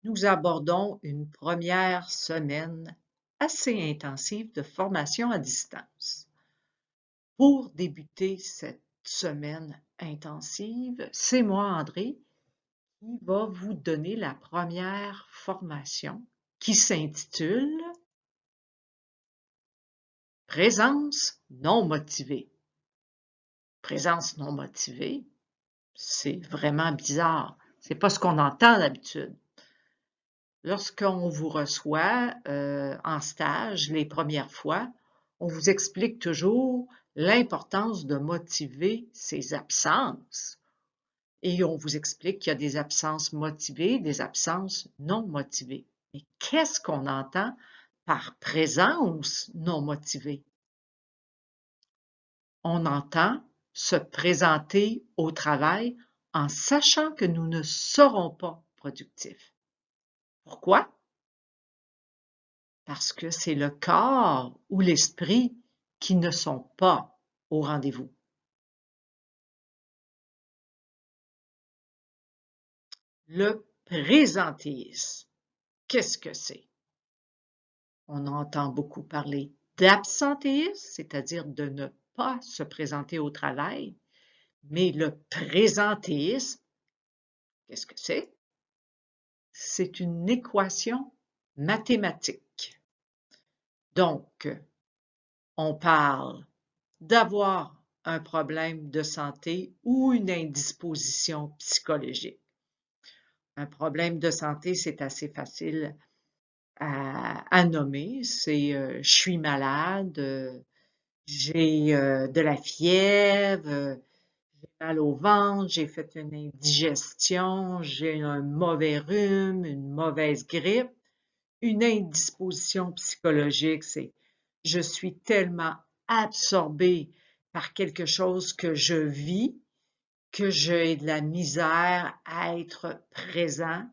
Nous abordons une première semaine assez intensive de formation à distance. Pour débuter cette semaine intensive, c'est moi, André, qui va vous donner la première formation qui s'intitule Présence non motivée. Présence non motivée, c'est vraiment bizarre. C'est pas ce qu'on entend d'habitude. Lorsqu'on vous reçoit en stage les premières fois, on vous explique toujours l'importance de motiver ses absences. Et on vous explique qu'il y a des absences motivées, des absences non motivées. Mais qu'est-ce qu'on entend par présence non motivée? On entend se présenter au travail en sachant que nous ne serons pas productifs. Pourquoi? Parce que c'est le corps ou l'esprit qui ne sont pas au rendez-vous. Le présentéisme, qu'est-ce que c'est? On entend beaucoup parler d'absentéisme, c'est-à-dire de ne pas se présenter au travail, mais le présentéisme, qu'est-ce que c'est? C'est une équation mathématique. Donc, on parle d'avoir un problème de santé ou une indisposition psychologique. Un problème de santé, c'est assez facile à nommer. C'est je suis malade, j'ai de la fièvre, j'ai mal au ventre, j'ai fait une indigestion, j'ai un mauvais rhume, une mauvaise grippe. Une indisposition psychologique, c'est je suis tellement absorbée par quelque chose que je vis que j'ai de la misère à être présent,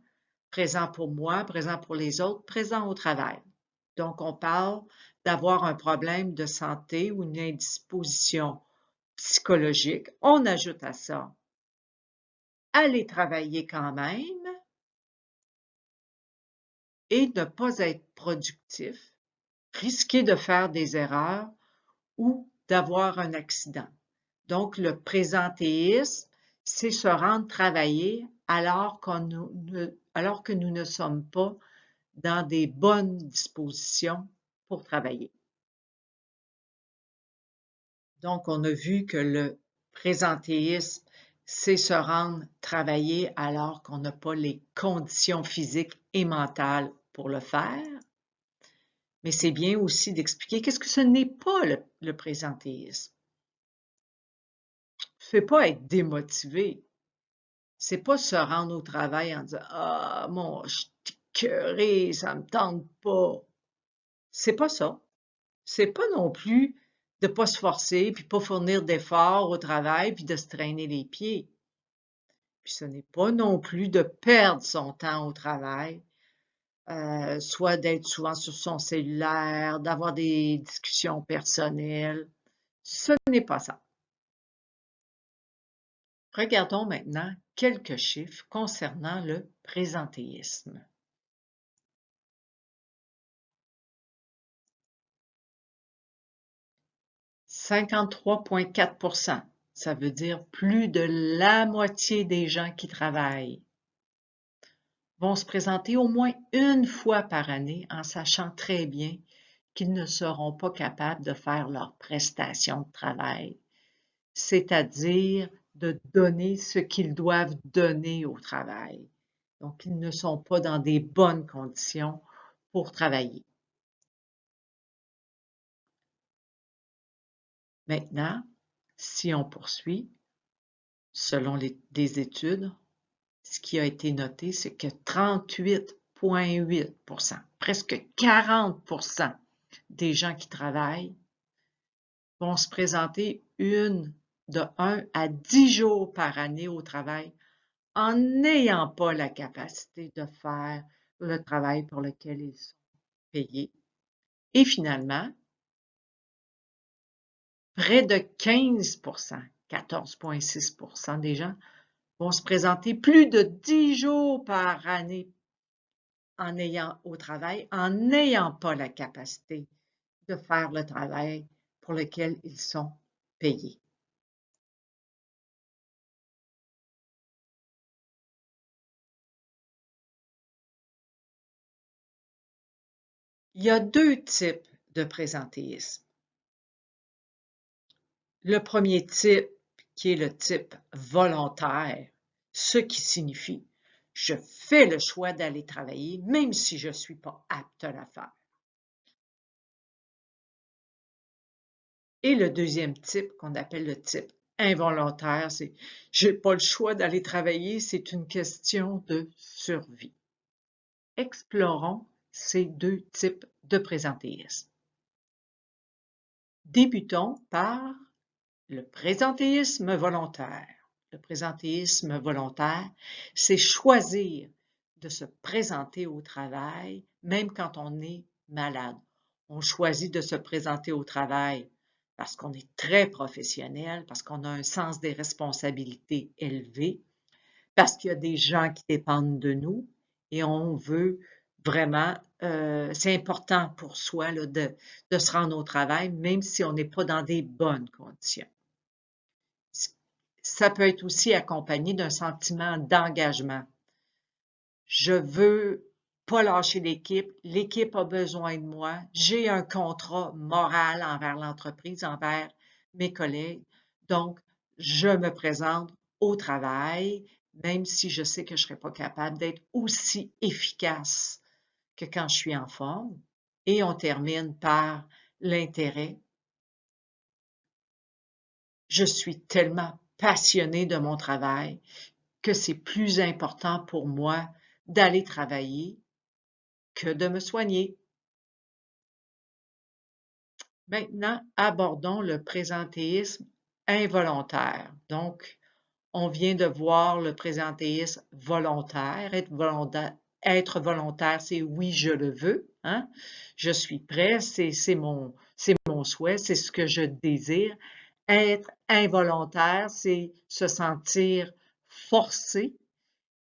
présent pour moi, présent pour les autres, présent au travail. Donc, on parle d'avoir un problème de santé ou une indisposition psychologique. On ajoute à ça aller travailler quand même et ne pas être productif, risquer de faire des erreurs ou d'avoir un accident. Donc, le présentéisme, c'est se rendre travailler alors que nous ne sommes pas dans des bonnes dispositions pour travailler. Donc, on a vu que le présentéisme, c'est se rendre travailler alors qu'on n'a pas les conditions physiques et mentales pour le faire. Mais c'est bien aussi d'expliquer qu'est-ce que ce n'est pas le présentéisme. C'est pas être démotivé. C'est pas se rendre au travail en disant ah, mon, je suis écœuré, ça me tente pas. C'est pas ça. C'est pas non plus de pas se forcer puis pas fournir d'efforts au travail puis de se traîner les pieds. Puis ce n'est pas non plus de perdre son temps au travail, soit d'être souvent sur son cellulaire, d'avoir des discussions personnelles. Ce n'est pas ça. Regardons maintenant quelques chiffres concernant le présentéisme. 53,4 %, ça veut dire plus de la moitié des gens qui travaillent vont se présenter au moins une fois par année en sachant très bien qu'ils ne seront pas capables de faire leur prestation de travail, c'est-à-dire de donner ce qu'ils doivent donner au travail. Donc, ils ne sont pas dans des bonnes conditions pour travailler. Maintenant, si on poursuit, selon des études, ce qui a été noté, c'est que 38,8 %, presque 40 % des gens qui travaillent vont se présenter de 1 à 10 jours par année au travail en n'ayant pas la capacité de faire le travail pour lequel ils sont payés. Et finalement, près de 15 %, 14,6 % des gens vont se présenter plus de 10 jours par année au travail en n'ayant pas la capacité de faire le travail pour lequel ils sont payés. Il y a deux types de présentéisme. Le premier type, qui est le type volontaire, ce qui signifie je fais le choix d'aller travailler même si je ne suis pas apte à le faire. Et le deuxième type, qu'on appelle le type involontaire, c'est je n'ai pas le choix d'aller travailler, c'est une question de survie. Explorons ces deux types de présentéisme. Débutons par le présentéisme volontaire. Le présentéisme volontaire, c'est choisir de se présenter au travail même quand on est malade. On choisit de se présenter au travail parce qu'on est très professionnel, parce qu'on a un sens des responsabilités élevé, parce qu'il y a des gens qui dépendent de nous et on veut vraiment, c'est important pour soi là, de se rendre au travail, même si on n'est pas dans des bonnes conditions. Ça peut être aussi accompagné d'un sentiment d'engagement. Je veux pas lâcher l'équipe a besoin de moi, j'ai un contrat moral envers l'entreprise, envers mes collègues, donc je me présente au travail, même si je sais que je ne serai pas capable d'être aussi efficace que quand je suis en forme. Et on termine par l'intérêt. Je suis tellement passionnée de mon travail que c'est plus important pour moi d'aller travailler que de me soigner. Maintenant, abordons le présentéisme involontaire. Donc, on vient de voir le présentéisme volontaire. Être volontaire, c'est oui, je le veux. Hein? Je suis prêt, c'est mon souhait, c'est ce que je désire. Être involontaire, c'est se sentir forcé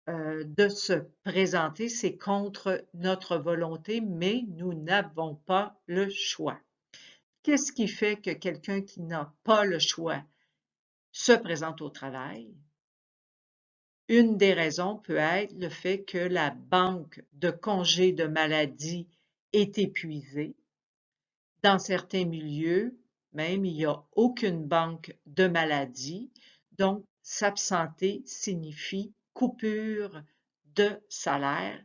de se présenter, c'est contre notre volonté, mais nous n'avons pas le choix. Qu'est-ce qui fait que quelqu'un qui n'a pas le choix se présente au travail? Une des raisons peut être le fait que la banque de congés de maladie est épuisée. Dans certains milieux, même, il n'y a aucune banque de maladie, donc s'absenter signifie coupure de salaire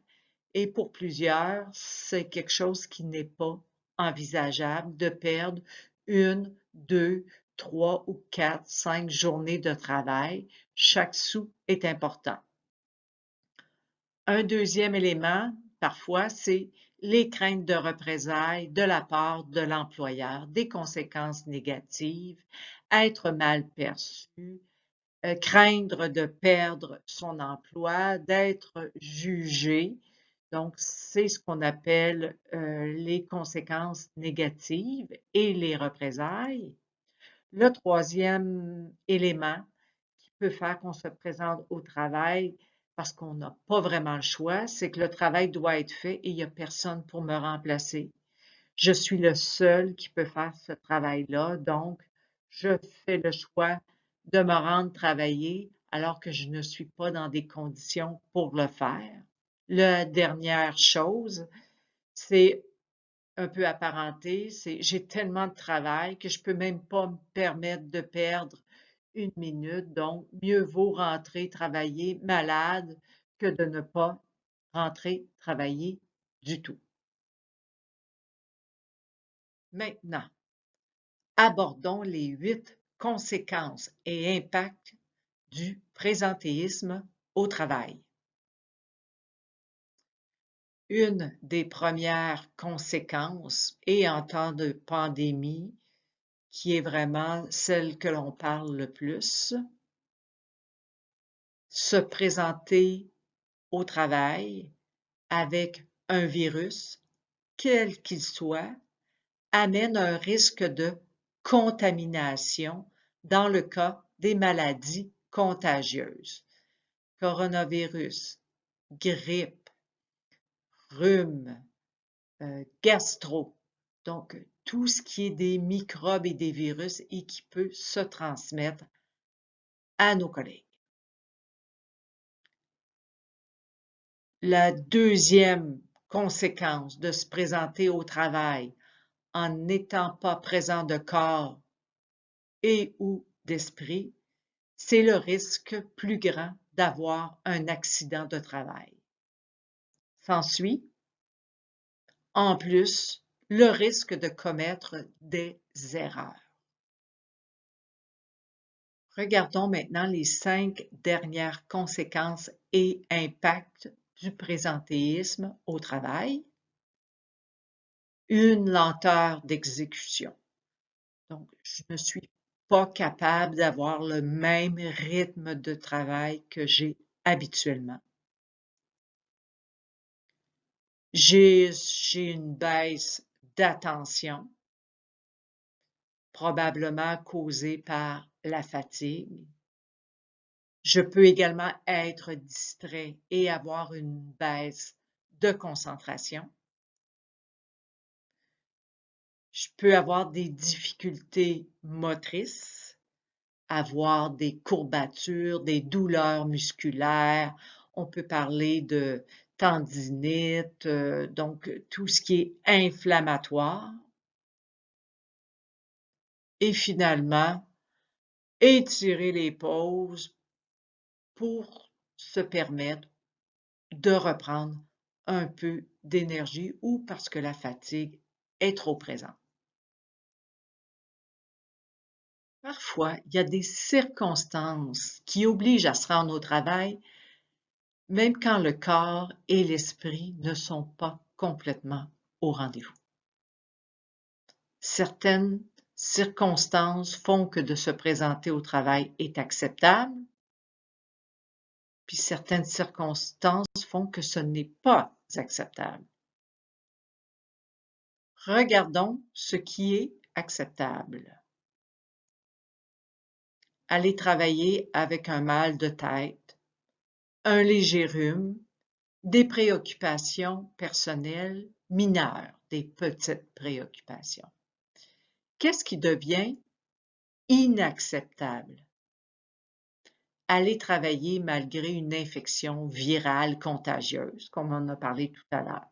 et pour plusieurs, c'est quelque chose qui n'est pas envisageable de perdre 1, 2, 3 ou 4, 5 journées de travail. Chaque sou est important. Un deuxième élément, parfois, c'est les craintes de représailles de la part de l'employeur, des conséquences négatives, être mal perçu, craindre de perdre son emploi, d'être jugé. Donc, c'est ce qu'on appelle les conséquences négatives et les représailles. Le troisième élément qui peut faire qu'on se présente au travail parce qu'on n'a pas vraiment le choix, c'est que le travail doit être fait et il n'y a personne pour me remplacer. Je suis le seul qui peut faire ce travail-là, donc je fais le choix de me rendre travailler alors que je ne suis pas dans des conditions pour le faire. La dernière chose, c'est un peu apparenté, c'est j'ai tellement de travail que je ne peux même pas me permettre de perdre une minute, donc mieux vaut rentrer travailler malade que de ne pas rentrer travailler du tout. Maintenant, abordons les 8 conséquences et impacts du présentéisme au travail. Une des premières conséquences, et en temps de pandémie, qui est vraiment celle que l'on parle le plus, se présenter au travail avec un virus, quel qu'il soit, amène un risque de contamination dans le cas des maladies contagieuses. Coronavirus, grippe, rhume, gastro. Donc, tout ce qui est des microbes et des virus et qui peut se transmettre à nos collègues. La deuxième conséquence de se présenter au travail en n'étant pas présent de corps et ou d'esprit, c'est le risque plus grand d'avoir un accident de travail. S'ensuit, en plus, le risque de commettre des erreurs. Regardons maintenant les 5 dernières conséquences et impacts du présentéisme au travail. Une lenteur d'exécution. Donc, je ne suis pas capable d'avoir le même rythme de travail que j'ai habituellement. J'ai une baisse d'attention, probablement causée par la fatigue. Je peux également être distrait et avoir une baisse de concentration. Je peux avoir des difficultés motrices, avoir des courbatures, des douleurs musculaires. On peut parler de tendinite, donc tout ce qui est inflammatoire. Et finalement, étirer les pauses pour se permettre de reprendre un peu d'énergie ou parce que la fatigue est trop présente. Parfois, il y a des circonstances qui obligent à se rendre au travail, même quand le corps et l'esprit ne sont pas complètement au rendez-vous. Certaines circonstances font que de se présenter au travail est acceptable, puis certaines circonstances font que ce n'est pas acceptable. Regardons ce qui est acceptable. Aller travailler avec un mal de tête, un léger rhume, des préoccupations personnelles mineures, des petites préoccupations. Qu'est-ce qui devient inacceptable? Aller travailler malgré une infection virale contagieuse, comme on a parlé tout à l'heure,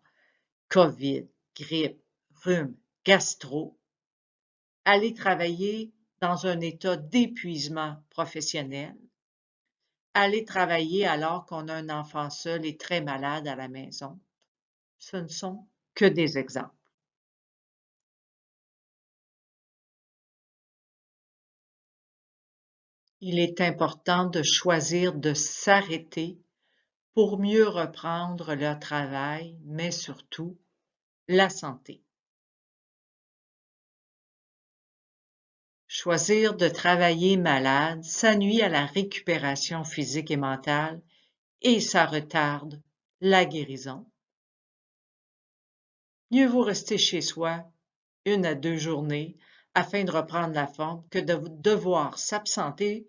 COVID, grippe, rhume, gastro. Aller travailler dans un état d'épuisement professionnel. Aller travailler alors qu'on a un enfant seul et très malade à la maison. Ce ne sont que des exemples. Il est important de choisir de s'arrêter pour mieux reprendre le travail, mais surtout la santé. Choisir de travailler malade, ça nuit à la récupération physique et mentale et ça retarde la guérison. Mieux vaut rester chez soi 1 à 2 journées afin de reprendre la forme que de devoir s'absenter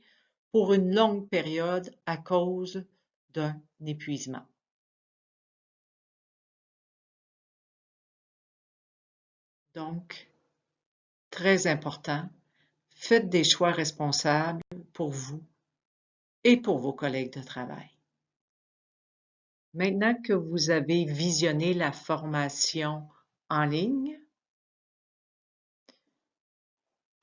pour une longue période à cause d'un épuisement. Donc, très important, faites des choix responsables pour vous et pour vos collègues de travail. Maintenant que vous avez visionné la formation en ligne,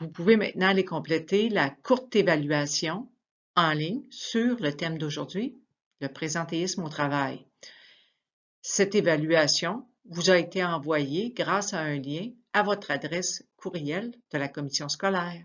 vous pouvez maintenant aller compléter la courte évaluation en ligne sur le thème d'aujourd'hui, le présentéisme au travail. Cette évaluation vous a été envoyée grâce à un lien à votre adresse courriel de la commission scolaire.